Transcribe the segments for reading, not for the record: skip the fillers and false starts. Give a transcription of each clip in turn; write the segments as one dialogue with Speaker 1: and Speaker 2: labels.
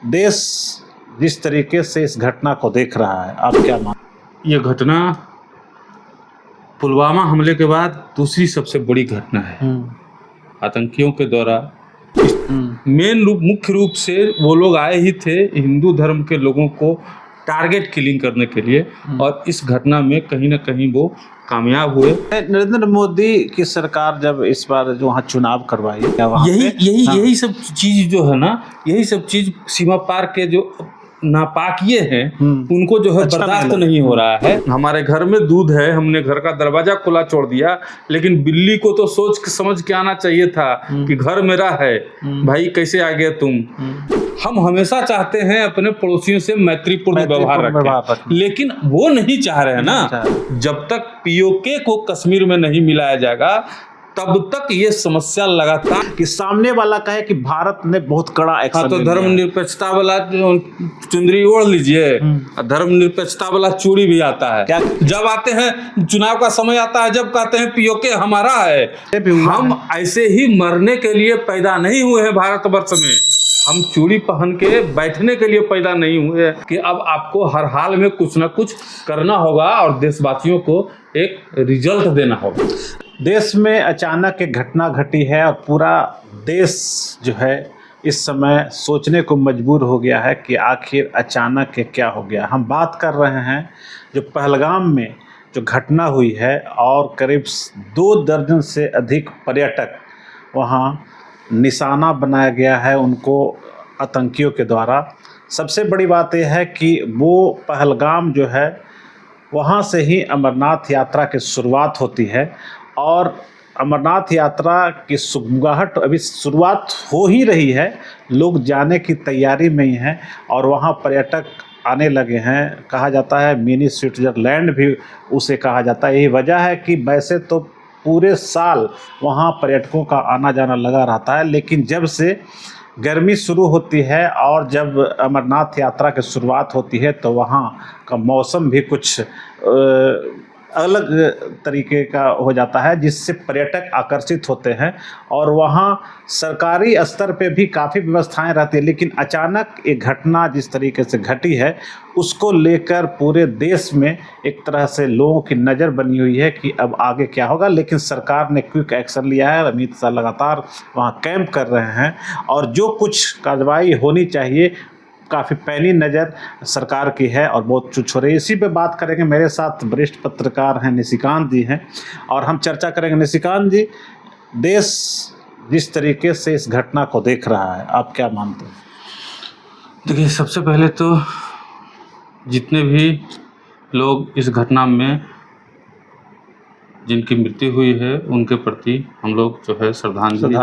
Speaker 1: देश जिस तरीके से इस घटना को देख रहा है, आप क्या मानते?
Speaker 2: ये घटना पुलवामा हमले के बाद दूसरी सबसे बड़ी घटना है। आतंकियों के द्वारा मुख्य रूप से वो लोग आए ही थे हिंदू धर्म के लोगों को टारगेट किलिंग करने के लिए, और इस घटना में कहीं ना कहीं वो कामयाब हुए।
Speaker 1: नरेंद्र मोदी की सरकार जब इस बार जो वहाँ चुनाव करवाई,
Speaker 2: यही सब चीज जो है ना, यही सब चीज सीमा पार के जो नापाकिये हैं उनको जो है बर्दाश्त नहीं हो रहा है। हमारे घर में दूध है, हमने घर का दरवाजा खुला छोड़ दिया, लेकिन बिल्ली को तो सोच के समझ के आना चाहिए था कि घर मेरा है, भाई कैसे आ गए तुम। हम हमेशा चाहते हैं अपने पड़ोसियों से मैत्रीपूर्ण व्यवहार रखें, लेकिन वो नहीं चाह रहे हैं ना। जब तक पीओके को कश्मीर में नहीं मिलाया जाएगा तब तक ये समस्या लगातार
Speaker 1: कि सामने वाला कहे कि भारत ने बहुत कड़ा एक्शन
Speaker 2: तो धर्मनिरपेक्षता वाला चुंदरी ओढ़ लीजिए, धर्मनिरपेक्षता वाला चूड़ी भी आता है। जब आते हैं चुनाव का समय आता है, जब कहते हैं पीओके हमारा है। हम ऐसे ही मरने के लिए पैदा नहीं हुए हैं भारतवर्ष में, हम चूड़ी पहन के बैठने के लिए पैदा नहीं हुए कि अब आपको हर हाल में कुछ ना कुछ करना होगा और देशवासियों को एक रिजल्ट देना होगा।
Speaker 1: देश में अचानक एक घटना घटी है और पूरा देश जो है इस समय सोचने को मजबूर हो गया है कि आखिर अचानक के क्या हो गया। हम बात कर रहे हैं जो पहलगाम में जो घटना हुई है, और करीब 2 दर्जन से अधिक पर्यटक वहाँ निशाना बनाया गया है उनको आतंकियों के द्वारा। सबसे बड़ी बात यह है कि वो पहलगाम जो है वहाँ से ही अमरनाथ यात्रा की शुरुआत होती है, और अमरनाथ यात्रा की सुगबुगाहट अभी शुरुआत हो ही रही है, लोग जाने की तैयारी में ही हैं और वहाँ पर्यटक आने लगे हैं। कहा जाता है मिनी स्विट्ज़रलैंड भी उसे कहा जाता है। यही वजह है कि वैसे तो पूरे साल वहाँ पर्यटकों का आना जाना लगा रहता है, लेकिन जब से गर्मी शुरू होती है और जब अमरनाथ यात्रा की शुरुआत होती है तो वहाँ का मौसम भी कुछ अलग तरीके का हो जाता है, जिससे पर्यटक आकर्षित होते हैं और वहाँ सरकारी स्तर पे भी काफ़ी व्यवस्थाएं रहती है। लेकिन अचानक एक घटना जिस तरीके से घटी है उसको लेकर पूरे देश में एक तरह से लोगों की नज़र बनी हुई है कि अब आगे क्या होगा। लेकिन सरकार ने क्विक एक्शन लिया है, अमित शाह लगातार वहाँ कैंप कर रहे हैं और जो कुछ कार्रवाई होनी चाहिए काफ़ी पैनी नज़र सरकार की है और बहुत कुछ हो रही है। इसी पे बात करेंगे। मेरे साथ वरिष्ठ पत्रकार हैं निशिकांत जी हैं और हम चर्चा करेंगे। निशिकांत जी, देश जिस तरीके से इस घटना को देख रहा है, आप क्या मानते हैं?
Speaker 2: देखिए, सबसे पहले तो जितने भी लोग इस घटना में जिनकी मृत्यु हुई है उनके प्रति हम लोग जो है श्रद्धांजलि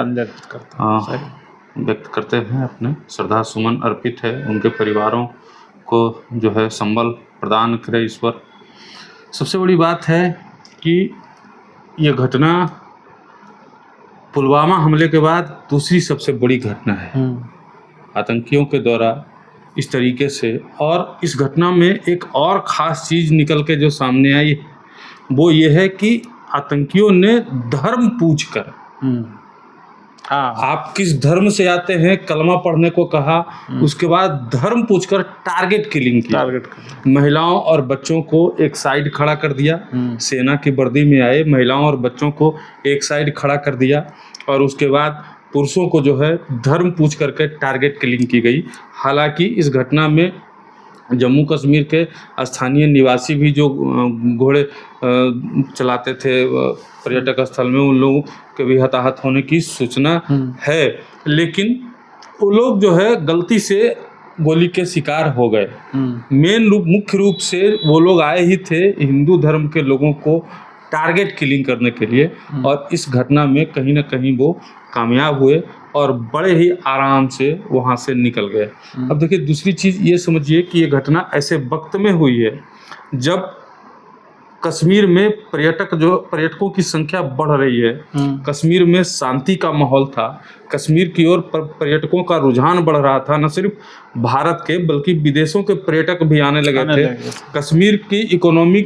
Speaker 2: व्यक्त करते हैं, अपने श्रद्धा सुमन अर्पित है। उनके परिवारों को जो है संबल प्रदान करे ईश्वर। सबसे बड़ी बात है कि ये घटना पुलवामा हमले के बाद दूसरी सबसे बड़ी घटना है आतंकियों के द्वारा इस तरीके से। और इस घटना में एक और ख़ास चीज़ निकल के जो सामने आई वो ये है कि आतंकियों ने धर्म पूछकर, आप किस धर्म से आते हैं, कलमा पढ़ने को कहा, उसके बाद धर्म पूछकर टारगेट किलिंग की। महिलाओं और बच्चों को एक साइड खड़ा कर दिया, सेना की वर्दी में आए महिलाओं और बच्चों को एक साइड खड़ा कर दिया, और उसके बाद पुरुषों को जो है धर्म पूछ करके टारगेट किलिंग की गई। हालांकि इस घटना में जम्मू कश्मीर के स्थानीय निवासी भी जो घोड़े चलाते थे पर्यटक स्थल में, उन लोगों के भी हताहत होने की सूचना है। लेकिन वो लोग जो है गलती से गोली के शिकार हो गए। मुख्य रूप से वो लोग आए ही थे हिंदू धर्म के लोगों को टारगेट किलिंग करने के लिए, और इस घटना में कहीं ना कहीं वो कामयाब हुए और बड़े ही आराम से वहाँ से निकल गए। अब देखिए, दूसरी चीज़ ये समझिए कि ये घटना ऐसे वक्त में हुई है जब कश्मीर में पर्यटकों की संख्या बढ़ रही है। कश्मीर में शांति का माहौल था, कश्मीर की ओर पर्यटकों का रुझान बढ़ रहा था। न सिर्फ भारत के बल्कि विदेशों के पर्यटक भी आने लगे थे। कश्मीर की इकोनॉमी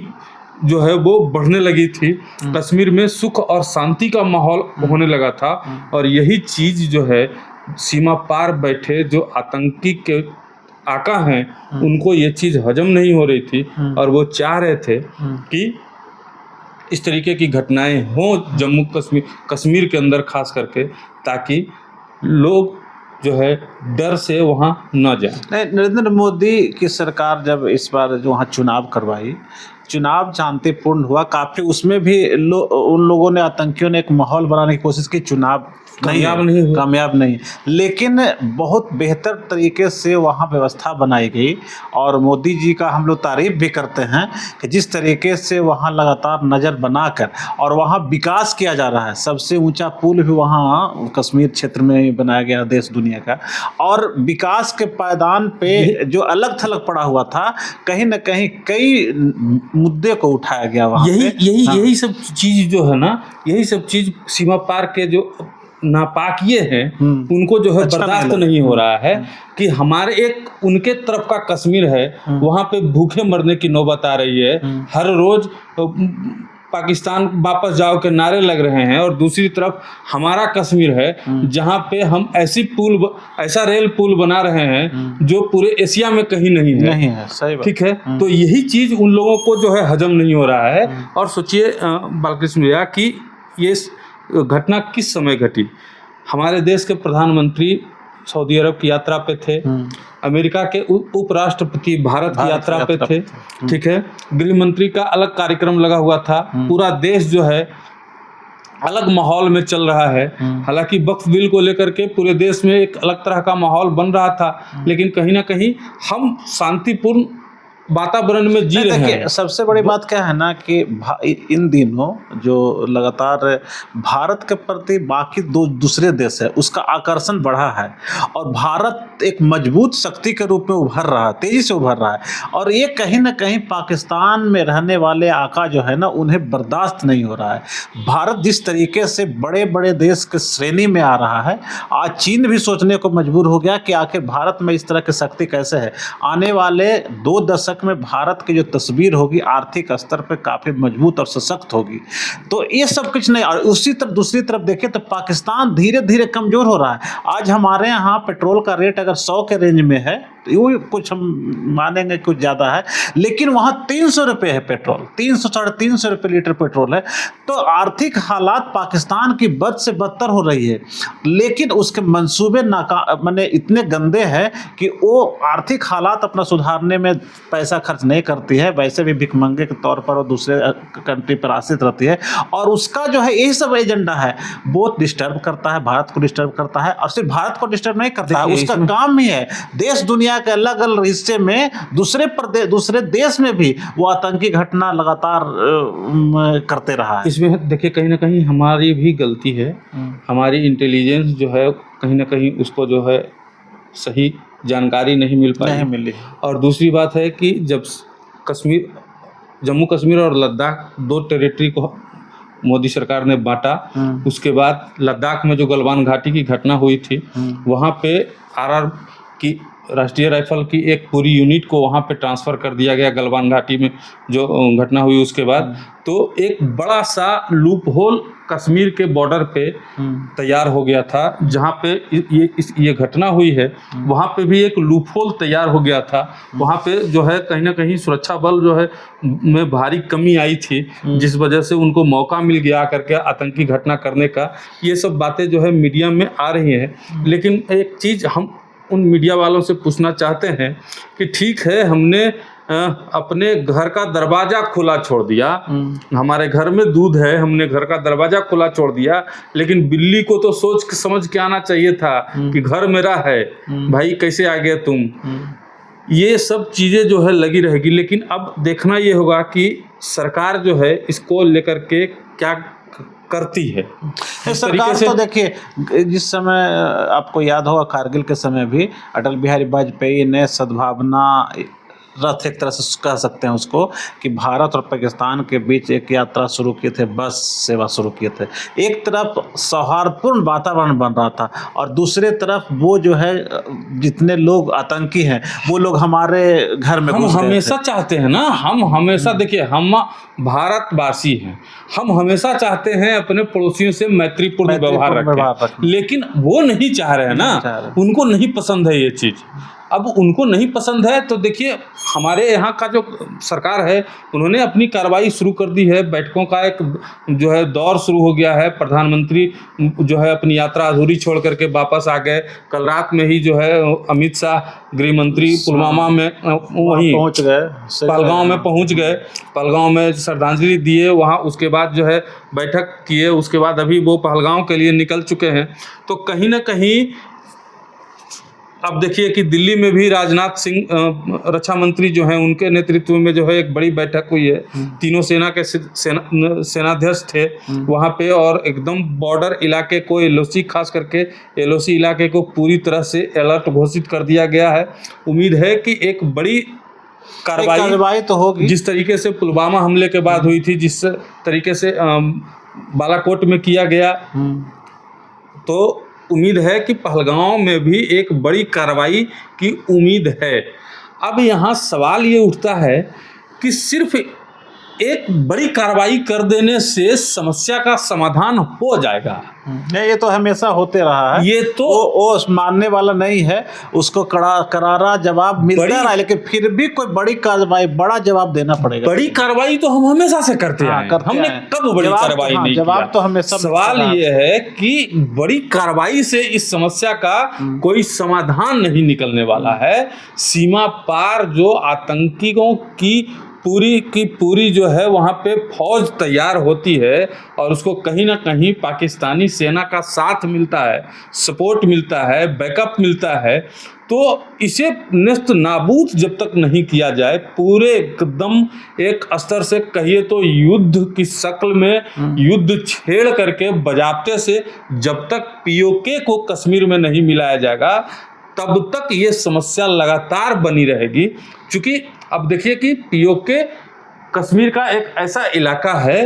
Speaker 2: जो है वो बढ़ने लगी थी। कश्मीर में सुख और शांति का माहौल होने लगा था, और यही चीज़ जो है सीमा पार बैठे जो आतंकी के आका हैं उनको ये चीज़ हजम नहीं हो रही थी और वो चाह रहे थे कि इस तरीके की घटनाएं हों जम्मू कश्मीर के अंदर खास करके, ताकि लोग जो है डर से वहाँ न जाए।
Speaker 1: नहीं, नरेंद्र मोदी की सरकार जब इस बार जो वहाँ चुनाव करवाई, चुनाव शांतिपूर्ण हुआ काफ़ी, उसमें भी उन लोगों ने, आतंकियों ने एक माहौल बनाने की कोशिश की, चुनाव कामयाब नहीं, लेकिन बहुत बेहतर तरीके से वहाँ व्यवस्था बनाई गई। और मोदी जी का हम लोग तारीफ भी करते हैं कि जिस तरीके से वहाँ लगातार नज़र बनाकर और वहाँ विकास किया जा रहा है। सबसे ऊंचा पुल भी वहाँ कश्मीर क्षेत्र में बनाया गया, देश दुनिया का। और विकास के पायदान पे जो अलग थलग पड़ा हुआ था, कहीं न कहीं कई मुद्दे को उठाया गया वहाँ।
Speaker 2: यही सब चीज़ जो है ना, यही सब चीज़ सीमा पार के जो नापाकिये हैं उनको जो है बर्दाश्त नहीं हो रहा है कि हमारे एक उनके तरफ का कश्मीर है, वहाँ पे भूखे मरने की नौबत आ रही है। हर रोज पाकिस्तान वापस जाओ के नारे लग रहे हैं, और दूसरी तरफ हमारा कश्मीर है जहाँ पे हम ऐसा रेल पुल बना रहे हैं जो पूरे एशिया में कहीं नहीं है।
Speaker 1: सही बात।
Speaker 2: ठीक है, तो यही चीज़ उन लोगों को जो है हजम नहीं हो रहा है। और सोचिए बालकृष्ण भैया कि ये घटना किस समय घटी। हमारे देश के प्रधानमंत्री सऊदी अरब की यात्रा पे थे, अमेरिका के उपराष्ट्रपति भारत की यात्रा पे थे, ठीक है, गृह मंत्री का अलग कार्यक्रम लगा हुआ था, पूरा देश जो है अलग माहौल में चल रहा है। हालांकि वक्फ बिल को लेकर के पूरे देश में एक अलग तरह का माहौल बन रहा था, लेकिन कहीं ना कहीं हम शांतिपूर्ण वातावरण में जी रहे हैं।
Speaker 1: सबसे बड़ी बात क्या है ना कि इन दिनों जो लगातार भारत के प्रति बाकी दूसरे देश है उसका आकर्षण बढ़ा है, और भारत एक मजबूत शक्ति के रूप में उभर रहा है, तेजी से उभर रहा है। और ये कहीं ना कहीं पाकिस्तान में रहने वाले आका जो है ना, उन्हें बर्दाश्त नहीं हो रहा है। भारत जिस तरीके से बड़े बड़े देश के श्रेणी में आ रहा है, आज चीन भी सोचने को मजबूर हो गया कि आखिर भारत में इस तरह की शक्ति कैसे है। आने वाले 2 दशक में भारत की जो तस्वीर होगी आर्थिक स्तर पर काफ़ी मजबूत और सशक्त होगी। तो ये सब कुछ नहीं। और उसी तरफ दूसरी तरफ देखें तो पाकिस्तान धीरे धीरे कमज़ोर हो रहा है। आज हमारे यहाँ पेट्रोल का रेट अगर 100 के रेंज में है, तो यूँ कुछ हम मानेंगे कुछ ज़्यादा है, लेकिन वहाँ 300 रुपये है पेट्रोल, 300 साढ़े 300 रुपये लीटर पेट्रोल है। तो आर्थिक हालात पाकिस्तान की बद से बदतर हो रही है, लेकिन उसके मंसूबे माने इतने गंदे हैं कि वो आर्थिक हालात अपना सुधारने में पैसा खर्च नहीं करती है। वैसे भी भिखमंगे के तौर पर वो दूसरे कंट्री पर आश्रित रहती है, और उसका जो है यही सब एजेंडा है, वो डिस्टर्ब करता है, भारत को डिस्टर्ब करता है। और सिर्फ भारत को डिस्टर्ब नहीं करता है, उसका काम ही है देश दुनिया के अलग अलग हिस्से में दूसरे देश में भी वो आतंकी घटना लगातार करते रहा है।
Speaker 2: इसमें देखिए कहीं ना कहीं हमारी भी गलती है, हमारी इंटेलिजेंस जो है कहीं ना कहीं उसको जो है सही जानकारी नहीं मिली। और दूसरी बात है कि जब जम्मू कश्मीर और लद्दाख 2 टेरिटरी को मोदी सरकार ने बांटा, उसके बाद लद्दाख में जो गलवान घाटी की घटना हुई थी, वहाँ पे आरआर की राष्ट्रीय राइफल की एक पूरी यूनिट को वहाँ पे ट्रांसफ़र कर दिया गया गलवान घाटी में जो घटना हुई उसके बाद। तो एक बड़ा सा लूप होल कश्मीर के बॉर्डर पे तैयार हो गया था। जहाँ पे ये घटना हुई है वहाँ पे भी एक लूप होल तैयार हो गया था। वहाँ पे जो है कहीं ना कहीं सुरक्षा बल जो है में भारी कमी आई थी, जिस वजह से उनको मौका मिल गया करके आतंकी घटना करने का। ये सब बातें जो है मीडिया में आ रही हैं, लेकिन एक चीज़ हम उन मीडिया वालों से पूछना चाहते हैं कि ठीक है, हमने अपने घर का दरवाज़ा खुला छोड़ दिया, हमारे घर में दूध है, हमने घर का दरवाज़ा खुला छोड़ दिया, लेकिन बिल्ली को तो सोच समझ के आना चाहिए था कि घर मेरा है, भाई कैसे आ गए तुम। ये सब चीज़ें जो है लगी रहेगी, लेकिन अब देखना ये होगा कि सरकार जो है इसको लेकर के क्या करती है।
Speaker 1: सरकार तो देखिए, जिस समय आपको याद होगा कारगिल के समय भी अटल बिहारी वाजपेयी ने सद्भावना रथ एक तरह से कह सकते हैं उसको, कि भारत और पाकिस्तान के बीच एक यात्रा शुरू किए थे, बस सेवा शुरू किए थे। एक तरफ सौहार्दपूर्ण वातावरण बन रहा था और दूसरे तरफ वो जो है जितने लोग आतंकी हैं वो लोग हमारे घर में
Speaker 2: हम
Speaker 1: घुस गए
Speaker 2: हमेशा
Speaker 1: थे।
Speaker 2: चाहते हैं ना, हम हमेशा देखिए, हम भारतवासी हैं, हम हमेशा चाहते हैं अपने पड़ोसियों से मैत्रीपूर्ण व्यवहार रखें, लेकिन वो नहीं चाह रहे हैं ना, उनको नहीं पसंद है ये चीज़। अब उनको नहीं पसंद है तो देखिए, हमारे यहाँ का जो सरकार है उन्होंने अपनी कार्रवाई शुरू कर दी है, बैठकों का एक जो है दौर शुरू हो गया है। प्रधानमंत्री जो है अपनी यात्रा अधूरी छोड़ करके वापस आ गए। कल रात में ही जो है अमित शाह गृह मंत्री पुलवामा में वहीं
Speaker 1: पहुंच गए,
Speaker 2: पहलगांव में पहुंच गए, पहलगांव में श्रद्धांजलि दिए वहाँ, उसके बाद जो है बैठक किए, उसके बाद अभी वो पहलगांव के लिए निकल चुके हैं। तो कहीं ना कहीं अब देखिए कि दिल्ली में भी राजनाथ सिंह रक्षा मंत्री जो हैं उनके नेतृत्व में जो है एक बड़ी बैठक हुई है। तीनों सेना के सेनाध्यक्ष थे वहाँ पे, और एकदम बॉर्डर इलाके को एलओसी, खास करके एलओसी इलाके को पूरी तरह से अलर्ट घोषित कर दिया गया है। उम्मीद है कि एक बड़ी कार्रवाई
Speaker 1: तो होगी,
Speaker 2: जिस तरीके से पुलवामा हमले के बाद हुई थी, जिस तरीके से बालाकोट में किया गया, तो उम्मीद है कि पहलगांव में भी एक बड़ी कार्रवाई की उम्मीद है। अब यहाँ सवाल ये उठता है कि सिर्फ एक बड़ी कार्रवाई कर देने से समस्या का समाधान हो जाएगा?
Speaker 1: ये तो हमेशा होते रहा है,
Speaker 2: ये तो
Speaker 1: वो मानने वाला नहीं है, उसको करारा जवाब मिलता रहा है, लेकिन फिर भी कोई बड़ी कार्रवाई, बड़ा जवाब देना पड़ेगा।
Speaker 2: बड़ी कार्रवाई तो हम हमेशा से करते हैं, हमने कब बड़ी कार्रवाई नहीं किया?
Speaker 1: जवाब तो हमेशा।
Speaker 2: सवाल ये है कि बड़ी कार्रवाई से इस समस्या का कोई समाधान नहीं निकलने वाला है। सीमा पार जो आतंकियों की पूरी जो है वहाँ पे फौज तैयार होती है और उसको कहीं ना कहीं पाकिस्तानी सेना का साथ मिलता है, सपोर्ट मिलता है, बैकअप मिलता है, तो इसे नेस्त नाबूद जब तक नहीं किया जाए, पूरे एकदम एक स्तर से कहिए तो युद्ध की शक्ल में युद्ध छेड़ करके बजाबते से जब तक पीओके को कश्मीर में नहीं मिलाया जाएगा तब तक ये समस्या लगातार बनी रहेगी। क्योंकि अब देखिए कि पीओके कश्मीर का एक ऐसा इलाका है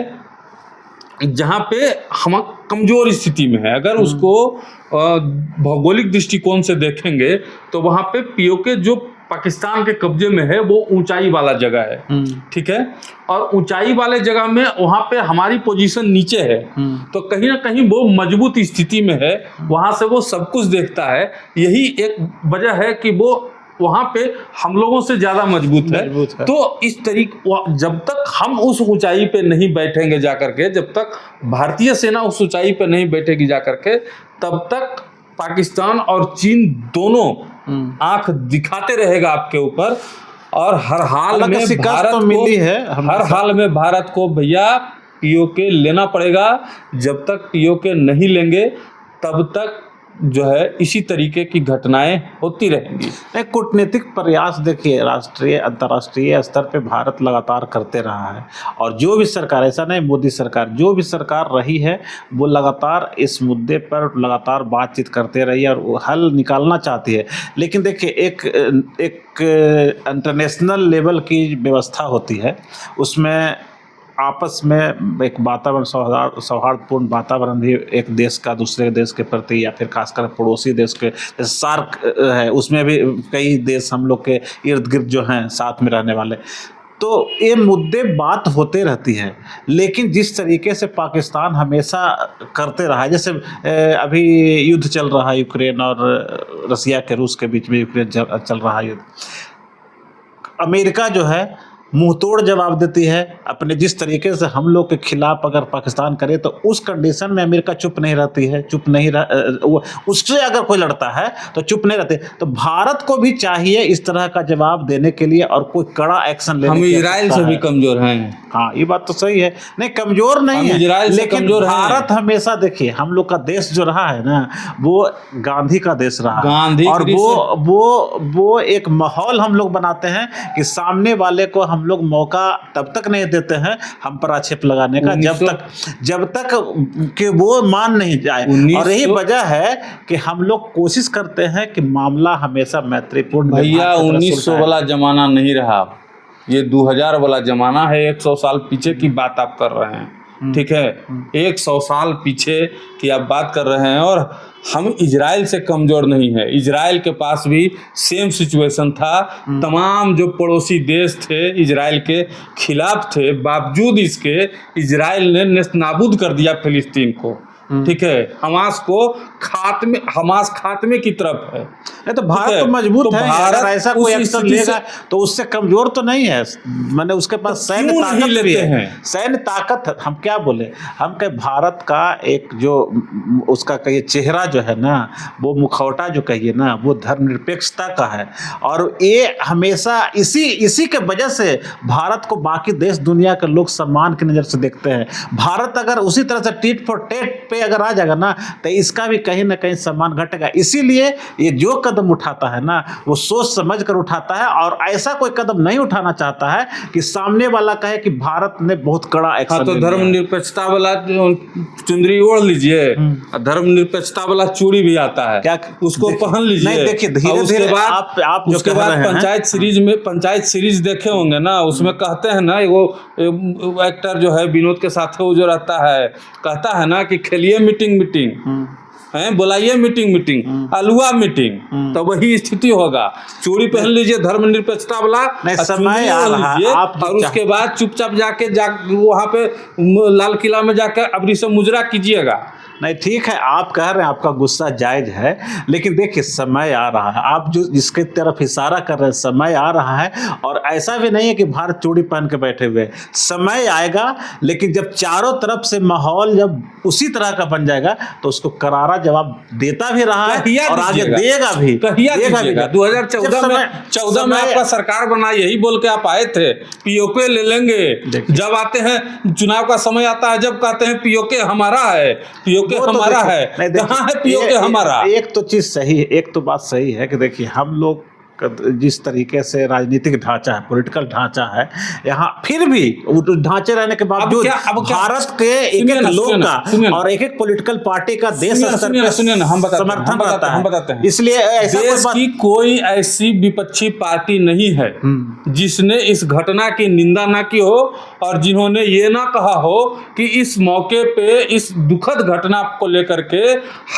Speaker 2: जहाँ पे हम कमज़ोर स्थिति में है। अगर उसको भौगोलिक दृष्टिकोण से देखेंगे तो वहाँ पे पीओके जो पाकिस्तान के कब्जे में है वो ऊंचाई वाला जगह है, ठीक है, और ऊंचाई वाले जगह में वहाँ पे हमारी पोजीशन नीचे है, तो कहीं ना कहीं वो मजबूत स्थिति में है, वहाँ से वो सब कुछ देखता है। यही एक वजह है कि वो वहाँ पे हम लोगों से ज़्यादा मजबूत है। तो इस तरीके जब तक हम उस ऊंचाई पे नहीं बैठेंगे जा करके, जब तक भारतीय सेना उस ऊंचाई पे नहीं बैठेगी जा करके, तब तक पाकिस्तान और चीन दोनों आंख दिखाते रहेगा आपके ऊपर, और हर हाल में भारत तो मिली है, हर हाल में भारत को भैया पीओके लेना पड़ेगा। जब तक पीओके नहीं लेंगे तब तक जो है इसी तरीके की घटनाएं होती रहेंगी।
Speaker 1: एक कूटनीतिक प्रयास देखिए राष्ट्रीय अंतर्राष्ट्रीय स्तर पे भारत लगातार करते रहा है, और जो भी सरकार, ऐसा नहीं मोदी सरकार, जो भी सरकार रही है वो लगातार इस मुद्दे पर लगातार बातचीत करते रही है और वो हल निकालना चाहती है। लेकिन देखिए एक इंटरनेशनल लेवल की व्यवस्था होती है, उसमें आपस में एक वातावरण, सौहार्दपूर्ण वातावरण भी एक देश का दूसरे देश के प्रति, या फिर खासकर पड़ोसी देश के, जैसे सार्क है उसमें भी कई देश हम लोग के इर्द गिर्द जो हैं साथ में रहने वाले, तो ये मुद्दे बात होते रहती है। लेकिन जिस तरीके से पाकिस्तान हमेशा करते रहा है, जैसे अभी युद्ध चल रहा है यूक्रेन और रसिया के, रूस के बीच में यूक्रेन चल रहा है युद्ध, अमेरिका जो है मुंह तोड़ जवाब देती है अपने, जिस तरीके से हम लोग के खिलाफ अगर पाकिस्तान करे तो उस कंडीशन में अमेरिका चुप नहीं रहती है, उससे अगर कोई लड़ता है तो चुप नहीं रहते। तो भारत को भी चाहिए इस तरह का जवाब देने के लिए और कोई कड़ा एक्शन लेने।
Speaker 2: हम इजराइल से भी कमजोर हैं।
Speaker 1: हाँ, ये बात तो सही है, नहीं कमजोर नहीं है, लेकिन भारत हमेशा देखिए हम लोग का देश जो रहा है ना, वो गांधी का देश रहा है, और वो एक माहौल हम लोग बनाते हैं कि सामने वाले को हम हम लोग मौका तब तक नहीं देते हैं हम पर आक्षेप लगाने का, जब तक कि वो मान नहीं जाए। और यही वजह है कि हम लोग कोशिश करते हैं कि मामला हमेशा मैत्रीपूर्ण।
Speaker 2: भैया 1900 वाला जमाना नहीं रहा, ये 2000 वाला जमाना है। 100 साल पीछे की बात आप कर रहे हैं, ठीक है, 100 साल पीछे की आप बात कर रहे हैं। और हम इजराइल से कमज़ोर नहीं है, इजराइल के पास भी सेम सिचुएशन था। तमाम जो पड़ोसी देश थे इजराइल के खिलाफ थे, बावजूद इसके इजराइल ने नेस्तनाबूद कर दिया फिलिस्तीन को, ठीक है। हमास खात्मे की तरफ है।
Speaker 1: नहीं तो भारत तो मजबूत
Speaker 2: तो
Speaker 1: है, अगर ऐसा कोई एक्शन लेगा तो उससे कमजोर तो नहीं है। मैंने उसके पास सैन्य ताकत भी है, सैन्य ताकत। हम क्या बोले, हम कहे भारत का एक जो उसका कहिए चेहरा जो है ना, वो मुखौटा जो कहिए ना, वो धर्मनिरपेक्षता का है। और ये हमेशा इसी के वजह से भारत को बाकी देश दुनिया के लोग सम्मान की नज़र से देखते हैं। भारत अगर उसी तरह से टिट फॉर टेट पे अगर आ जाएगा ना, तो इसका भी कहीं ना कहीं सम्मान घटेगा। इसीलिए ये जो कदम उठाता है ना, वो सोच समझ कर उठाता है, और ऐसा कोई कदम नहीं उठाना चाहता है कि सामने वाला कहे कि भारत ने बहुत कड़ा एक्शन।
Speaker 2: तो धर्मनिरपेक्षता वाला चुंदरी ओढ़ लीजिए, धर्मनिरपेक्षता वाला चूड़ी भी आता है, क्या उसको पहन लीजिए।
Speaker 1: नहीं देखिए, धीरे धीरे आप
Speaker 2: उसके बाद पंचायत सीरीज देखे होंगे ना, उसमें कहते हैं ना, वो एक्टर जो है विनोद के साथ वो जो रहता है, कहता है ना कि खेलिए मीटिंग हैं, बुलाइए मीटिंग, अलुआ मीटिंग। तो वही स्थिति होगा। चूड़ी पहन लीजिए धर्मनिरपेक्षता वाला,
Speaker 1: समय आ रहा है,
Speaker 2: और उसके बाद चुपचाप जाके वहाँ पे लाल किला में जाकर अबरी से मुजरा कीजिएगा।
Speaker 1: नहीं ठीक है, आप कह रहे हैं, आपका गुस्सा जायज है, लेकिन देखिए समय आ रहा है। आप जो जिसके तरफ इशारा कर रहे हैं, समय आ रहा है। और ऐसा भी नहीं है कि भारत चूड़ी पहन के बैठे हुए, समय आएगा। लेकिन जब चारों तरफ से माहौल जब उसी तरह का बन जाएगा, तो उसको करारा जवाब देता भी रहा है और आगे देगा भी।
Speaker 2: 2014 में आपका सरकार बना, यही बोल के आप आए थे पीओके ले लेंगे। जब आते हैं चुनाव का समय आता है, जब कहते हैं पीओके हमारा है, पीओके हमारा है, कहाँ है पीओके हमारा।
Speaker 1: एक तो चीज सही है, एक तो बात सही है कि देखिए हम लोग जिस तरीके से राजनीतिक ढांचा है, पॉलिटिकल ढांचा है यहाँ, फिर भी ढांचे रहने के बावजूद भारत के एक एक लोग का और एक एक पॉलिटिकल पार्टी का देश स्तर पर समर्थन रहता है। इसलिए
Speaker 2: देश की कोई ऐसी विपक्षी पार्टी नहीं है जिसने इस घटना की निंदा ना की हो, और जिन्होंने ये ना कहा हो कि इस मौके पे इस दुखद घटना को लेकर के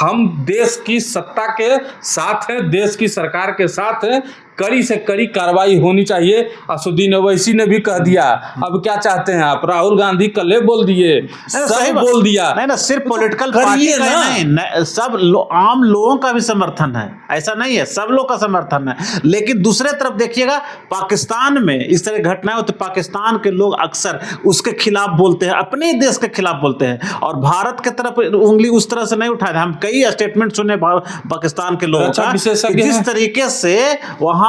Speaker 2: हम देश की सत्ता के साथ हैं, देश की सरकार के साथ हैं, कड़ी से कड़ी कार्रवाई होनी चाहिए। असुद्दीन ओवैसी ने भी कह दिया। अब क्या चाहते हैं आप? राहुल गांधी कल बोल दिए, सब बोल दिया।
Speaker 1: नहीं ना, सिर्फ पॉलिटिकल पार्टी का नहीं, सब आम लोगों का भी समर्थन है, ऐसा नहीं है, सब लोग का समर्थन है। लेकिन दूसरे तरफ देखिएगा, पाकिस्तान में इस तरह घटनाएं होती, पाकिस्तान के लोग अक्सर उसके खिलाफ बोलते हैं, अपने देश के खिलाफ बोलते हैं, और भारत के तरफ उंगली उस तरह से नहीं उठाते। हम कई स्टेटमेंट सुने पाकिस्तान के लोगों का, जिस तरीके से वहां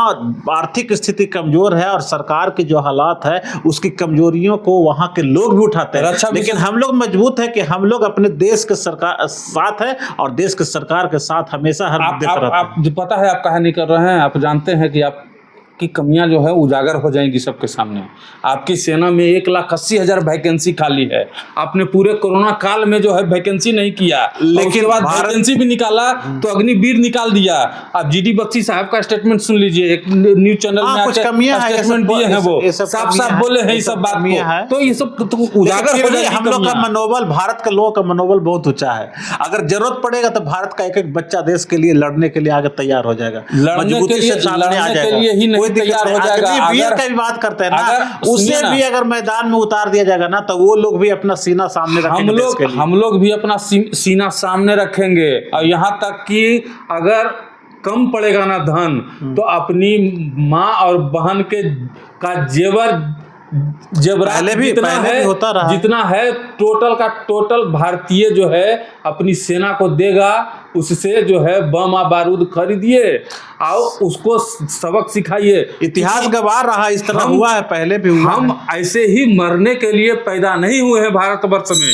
Speaker 1: आर्थिक स्थिति कमजोर है और सरकार के जो हालात है उसकी कमजोरियों को वहां के लोग भी उठाते हैं। लेकिन हम लोग मजबूत है कि हम लोग अपने देश के सरकार साथ है और देश के सरकार के साथ हमेशा हर मुद्दे पर रहते हैं।
Speaker 2: आप पता है आप कहा नहीं कर रहे हैं, आप जानते हैं कि आप की कमियां जो है उजागर हो जाएंगी सबके सामने। आपकी सेना में 1,80,000 वैकेंसी खाली है। आपने पूरे कोरोना काल में जो है वैकेंसी नहीं किया, लेकिन बाद वैकेंसी भी निकाला तो अग्निवीर निकाल दिया। आप जीडी बख्शी साहब का स्टेटमेंट सुन लीजिए, एक न्यूज चैनल में
Speaker 1: कुछ कमियां
Speaker 2: स्टेटमेंट दिए हैं, वो साफ बोले हैं ये सब बात को, तो ये सब तो उजागर हो जाएगी।
Speaker 1: हम लोग का मनोबल, भारत के लोगों का मनोबल बहुत ऊंचा है। अगर जरूरत पड़ेगा तो भारत का एक एक बच्चा देश के लिए लड़ने के लिए आगे तैयार हो जाएगा,
Speaker 2: मजबूती से सामने आ जाएगा, तैयार हो जाएगा।
Speaker 1: वीर का भी बात करते हैं ना, उसे भी अगर मैदान में उतार दिया जाएगा ना, तो वो लोग भी अपना सीना सामने रखेंगे।
Speaker 2: हम लोग भी अपना सीना सामने रखेंगे। और यहाँ तक कि अगर कम पड़ेगा ना धन, तो अपनी माँ और बहन के का जेवरात जितना है टोटल का टोटल भारतीय जो है अपनी सेना को देगा। उससे जो है बम बारूद खरीदिए और उसको सबक सिखाइए।
Speaker 1: इतिहास गवाह रहा, इस तरह हुआ है, पहले भी हुआ।
Speaker 2: हम ऐसे ही मरने के लिए पैदा नहीं हुए हैं भारतवर्ष में।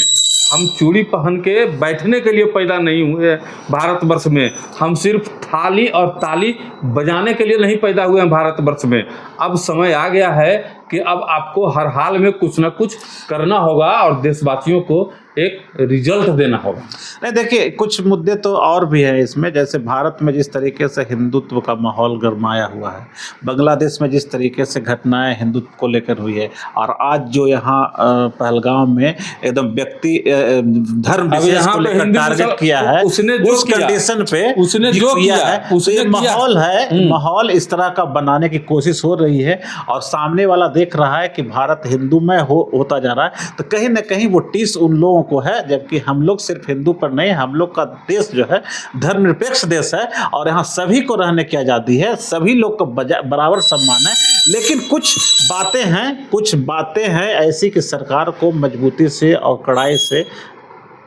Speaker 2: हम चूड़ी पहन के बैठने के लिए पैदा नहीं हुए भारतवर्ष में। हम सिर्फ थाली और ताली बजाने के लिए नहीं पैदा हुए हैं भारतवर्ष में। अब समय आ गया है कि अब आपको हर हाल में कुछ ना कुछ करना होगा और देशवासियों को एक रिजल्ट देना होगा।
Speaker 1: नहीं, देखिए कुछ मुद्दे तो और भी हैं इसमें, जैसे भारत में जिस तरीके से हिंदुत्व का माहौल गरमाया हुआ है, बांग्लादेश में जिस तरीके से घटनाएं हिंदुत्व को लेकर हुई है, और आज जो यहाँ पहलगाम में एकदम व्यक्ति धर्म विशेष को लेकर टारगेट किया है,
Speaker 2: उसने जो
Speaker 1: उस कंडीशन पे
Speaker 2: उसने जो किया है,
Speaker 1: उसने माहौल है, माहौल इस तरह का बनाने की कोशिश हो रही है, और सामने वाला देख रहा है कि भारत हिंदूमय होता जा रहा है, तो कहीं ना कहीं वो टीस उन लोगों को है, जबकि हम लोग सिर्फ हिंदू पर नहीं, हम लोग का देश जो है धर्मनिरपेक्ष देश है, और यहाँ सभी को रहने की आज़ादी है, सभी लोग को बराबर सम्मान है। लेकिन कुछ बातें हैं ऐसी कि सरकार को मजबूती से और कड़ाई से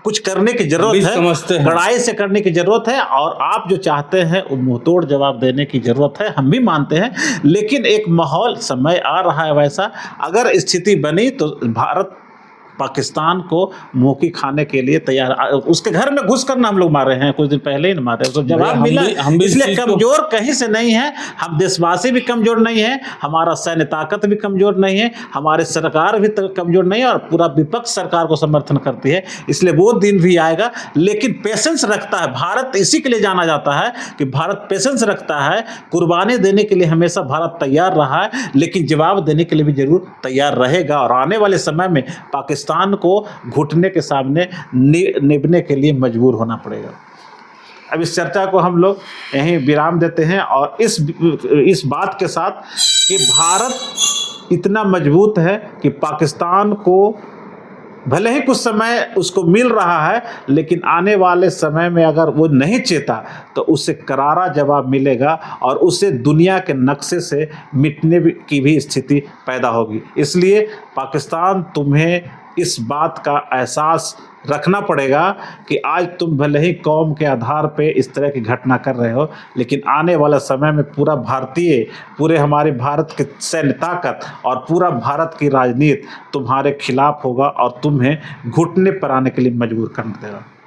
Speaker 1: कुछ करने की जरूरत है, कड़ाई से करने की जरूरत है, और आप जो चाहते हैं वो मुंहतोड़ जवाब देने की जरूरत है, हम भी मानते हैं। लेकिन एक माहौल समय आ रहा है वैसा, अगर स्थिति बनी तो भारत पाकिस्तान को मुंह की खाने के लिए तैयार। उसके घर में घुस कर ना हम लोग मारे हैं, कुछ दिन पहले ही मारे, तो जवाब मिला। इसलिए कमजोर कहीं से नहीं है, हम देशवासी भी कमजोर नहीं है, हमारा सैन्य ताकत भी कमजोर नहीं है, हमारे सरकार भी कमजोर नहीं है, और पूरा विपक्ष सरकार को समर्थन करती है। इसलिए वो दिन भी आएगा, लेकिन पेशेंस रखता है भारत। इसी के लिए जाना जाता है कि भारत पेशेंस रखता है, कुर्बानी देने के लिए हमेशा भारत तैयार रहा है, लेकिन जवाब देने के लिए भी जरूर तैयार रहेगा। और आने वाले समय में पाकिस्तान को घुटने के सामने निभने के लिए मजबूर होना पड़ेगा। अब इस चर्चा को हम लोग यहीं विराम देते हैं, और इस बात के साथ कि भारत इतना मजबूत है कि पाकिस्तान को भले ही कुछ समय उसको मिल रहा है, लेकिन आने वाले समय में अगर वो नहीं चेता तो उसे करारा जवाब मिलेगा, और उसे दुनिया के नक्शे से मिटने की भी स्थिति पैदा होगी। इसलिए पाकिस्तान, तुम्हें इस बात का एहसास रखना पड़ेगा कि आज तुम भले ही कौम के आधार पे इस तरह की घटना कर रहे हो, लेकिन आने वाला समय में पूरे हमारे भारत के सैन्य ताकत और पूरा भारत की राजनीति तुम्हारे खिलाफ होगा, और तुम्हें घुटने पर आने के लिए मजबूर कर देगा।